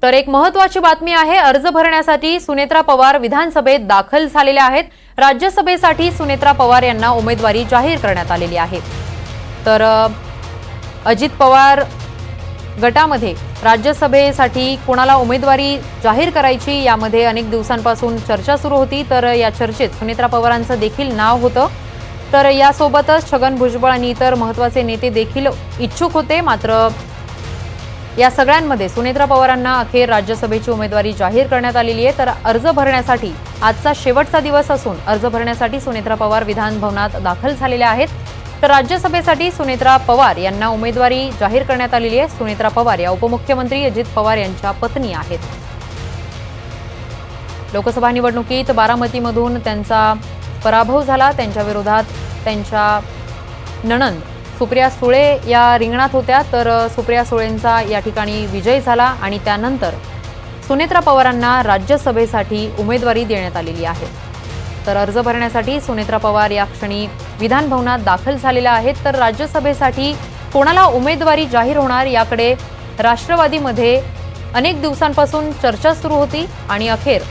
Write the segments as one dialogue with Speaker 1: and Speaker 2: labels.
Speaker 1: तर एक महत्त्वाची बातमी आहे, अर्ज भरण्यासाठी सुनेत्रा पवार विधानसभेत दाखल झालेल्या आहेत। राज्यसभेसाठी सुनेत्रा पवार यांना उमेदवारी जाहीर करण्यात आलेली आहे। तर अजित पवार गटामध्ये राज्यसभेसाठी कोणाला उमेदवारी जाहीर करायची यामध्ये अनेक दिवसांपासून चर्चा सुरू होती। तर या चर्चेत सुनेत्रा पवारांचं देखील नाव होतं। तर यासोबतच छगन भुजबळ आणि इतर महत्त्वाचे नेते देखील इच्छुक होते। मात्र या सगळ्यांमध्ये सुनेत्रा पवारांना अखेर राज्यसभेची उमेदवारी जाहीर करण्यात आलेली आहे। तर अर्ज भरण्यासाठी आजचा शेवटचा दिवस असून अर्ज भरण्यासाठी सुनेत्रा पवार विधान भवनात दाखल झालेल्या आहेत। तर राज्यसभेसाठी सुनेत्रा पवार यांना उमेदवारी जाहीर करण्यात आलेली आहे। सुनेत्रा पवार या उपमुख्यमंत्री अजित पवार यांच्या पत्नी आहेत। लोकसभा निवडणुकीत बारामतीमधून त्यांचा पराभव झाला। त्यांच्या विरोधात त्यांच्या नणंद सुप्रिया सुळे या रिंगणात होत्या। तर सुप्रिया सुळेंचा या ठिकाणी विजय झाला आणि त्यानंतर सुनेत्रा पवारांना राज्यसभेसाठी उमेदवारी देण्यात आलेली आहे। तर अर्ज भरण्यासाठी सुनेत्रा पवार या क्षणी विधान भवनात दाखल झालेल्या आहेत। तर राज्यसभेसाठी कोणाला उमेदवारी जाहीर होणार याकडे राष्ट्रवादीमध्ये अनेक दिवसांपासून चर्चा सुरू होती आणि अखेर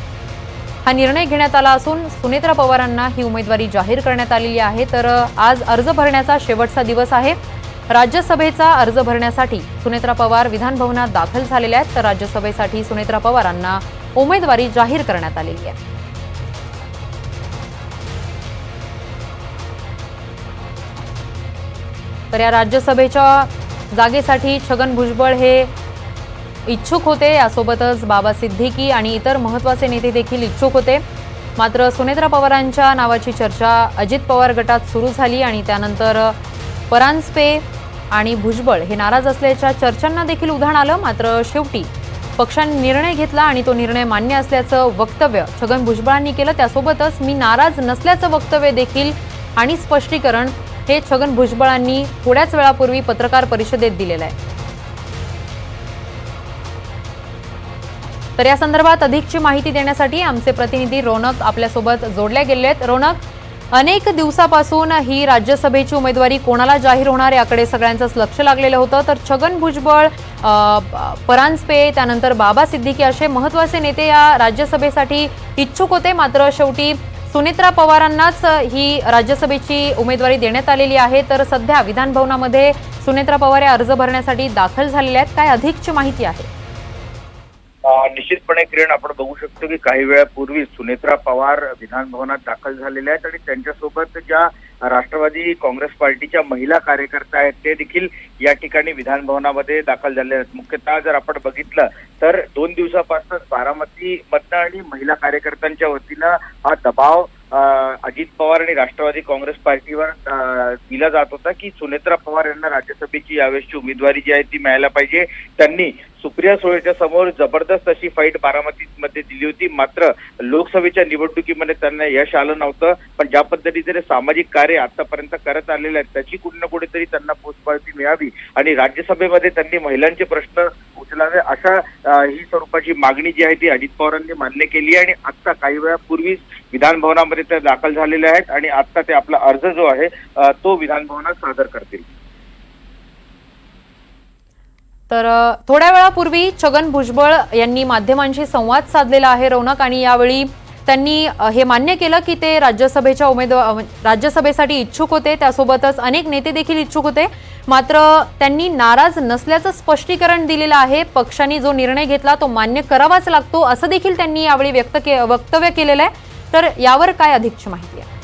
Speaker 1: हा निर्णय घेण्यात आला असून सुनेत्रा पवारांना ही उमेदवारी जाहीर करण्यात आलेली आहे। तर आज अर्ज भरण्याचा शेवटचा दिवस आहे। राज्यसभेचा अर्ज भरण्यासाठी सुनेत्रा पवार विधान भवनात दाखल झालेल्या आहेत। तर राज्यसभेसाठी सुनेत्रा पवारांना उमेदवारी जाहीर करण्यात आलेली आहे। तर या राज्यसभेच्या जागेसाठी छगन भुजबळ हे इच्छुक होते। यासोबतच बाबा सिद्दीकी आणि इतर महत्त्वाचे नेते देखील इच्छुक होते। मात्र सुनेत्रा पवारांच्या नावाची चर्चा अजित पवार गटात सुरू झाली आणि त्यानंतर परांजपे आणि भुजबळ हे नाराज असल्याच्या चर्चांना देखील उधाण आलं। मात्र शेवटी पक्षाने निर्णय घेतला आणि तो निर्णय मान्य असल्याचं वक्तव्य छगन भुजबळांनी केलं। त्यासोबतच मी नाराज नसल्याचं वक्तव्य देखील आणि स्पष्टीकरण हे छगन भुजबळांनी थोड्याच वेळापूर्वी पत्रकार परिषदेत दिलेलं आहे। तर या संदर्भात अधिकची माहिती देण्यासाठी आमचे प्रतिनिधी रौनक आपल्यासोबत जोडले गेले आहेत। रौनक, अनेक दिवसापासून ही राज्यसभेची उमेदवारी कोणाला जाहीर होणार याकडे सगळ्यांचंच लक्ष लागलेलं होतं। तर छगन भुजबळ, परांजपे, त्यानंतर बाबा सिद्दीकी असे महत्त्वाचे नेते या राज्यसभेसाठी इच्छुक होते। मात्र शेवटी सुनेत्रा पवारांनाच ही राज्यसभेची उमेदवारी देण्यात आलेली आहे। तर सध्या विधान भवनामध्ये सुनेत्रा पवार या अर्ज भरण्यासाठी दाखल झालेल्या आहेत। काय अधिकची माहिती आहे?
Speaker 2: निश्चितपणे किरण, आपण बघू शकतो की काही वेळापूर्वी सुनेत्रा पवार विधान भवनात दाखल झालेल्या आहेत आणि त्यांच्यासोबत ज्या राष्ट्रवादी काँग्रेस पार्टीच्या महिला कार्यकर्त्या आहेत ते देखील या ठिकाणी विधान भवनामध्ये दाखल झाले आहेत। मुख्यतः जर आपण बघितलं तर 2 दिवसापासून बारामती मधनं आणि महिला कार्यकर्त्यांच्या वतीनं हा दबाव अजित पवार आणि राष्ट्रवादी काँग्रेस पार्टीवर दिला जात होता की सुनेत्रा पवार यांना राज्यसभेची यावेळेसची उमेदवारी जी आहे ती मिळायला पाहिजे। त्यांनी सुप्रिया सुळेच्या समोर जबरदस्त अशी फाईट बारामतीमध्ये दिली होती। मात्र लोकसभेच्या निवडणुकीमध्ये त्यांना यश आलं नव्हतं। पण ज्या पद्धतीने सामाजिक कार्य आतापर्यंत करत आलेले आहेत त्याची कुठे ना कुठेतरी त्यांना पोचपावती मिळावी आणि राज्यसभेमध्ये त्यांनी महिलांचे प्रश्न उचलावे अशा ही स्वरूपाची मागणी जी आहे ती अजित पवारांनी मान्य केली आणि आता काही वेळापूर्वीच विधान भवनामध्ये ते दाखल झालेले आहेत आणि आता ते आपला अर्ज जो आहे तो विधान भवनात सादर करतील।
Speaker 1: तर थोड्या वेळापूर्वी छगन भुजबळ यांनी माध्यमांशी संवाद साधलेला आहे रौनक, आणि यावेळी त्यांनी हे मान्य केलं की ते राज्यसभेसाठी इच्छुक होते। त्यासोबतच अनेक नेते देखील इच्छुक होते। मात्र त्यांनी नाराज नसल्याचं स्पष्टीकरण दिलेलं आहे। पक्षाने जो निर्णय घेतला तो मान्य करावाच लागतो असं देखील त्यांनी यावेळी वक्तव्य केलेलं आहे। तर यावर काय अधिकची माहिती आहे?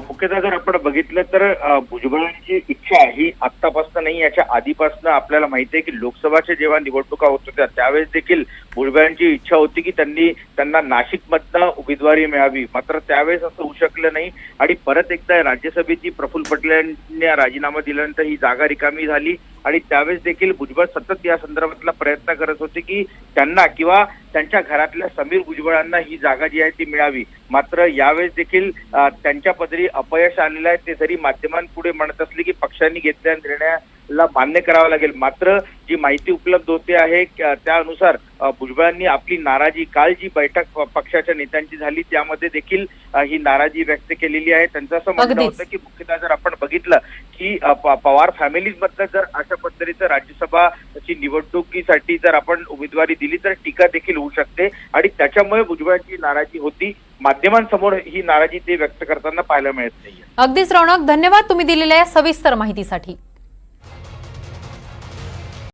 Speaker 2: मुख्यतः जर आपण बघितलं तर भुजबळांची इच्छा ही आत्तापासून नाही, याच्या आधीपासून आपल्याला माहिती आहे की लोकसभाच्या जेव्हा निवडणुका होत होत्या त्यावेळेस देखील भुजबळांची इच्छा होती की त्यांना नाशिकमधनं उमेदवारी मिळावी। मात्र त्यावेळेस असं होऊ शकलं नाही आणि परत एकदा राज्यसभेची प्रफुल्ल पटेल यांनी राजीनामा दिल्यानंतर ही जागा रिकामी झाली आणि त्यावेळेस देखील भुजबळ सतत या संदर्भातला प्रयत्न करत होते की त्यांना किंवा त्यांच्या घरातल्या समीर भुजबळांना ही जागा जी आहे ती मिळावी। मात्र यावेळेस देखील त्यांच्या पदरी अपयश आलेलं आहे। ते जरी माध्यमांपुढे म्हणत असले की पक्षांनी घेतलेल्या ला मान्य करावं लागेल. मात्र जी माहिती उपलब्ध होते आहे त्यानुसार भुजबळांनी आपली नाराजी काल जी बैठक पक्षाच्या नेत्यांची झाली त्यामध्ये देखील ही नाराजी व्यक्त केलेली आहे. त्यांचं असं म्हणणं
Speaker 1: अगदीच.
Speaker 2: होतं की मुख्यतः जर आपण बघितलं की पवार फॅमिलीज मधलं जर अशा पद्धतीचं राज्यसभाची निवडणुकीसाठी जर आपण उमेदवारी दिली तर टीका देखील होऊ शकते आणि त्याच्यामुळे भुजबळांची नाराजी होती. माध्यमांसमोर ही नाराजी ते व्यक्त करताना पाहायला मिळत नाहीये.
Speaker 1: अगदीच रौनक, धन्यवाद तुम्ही दिलेल्या या सविस्तर माहितीसाठी.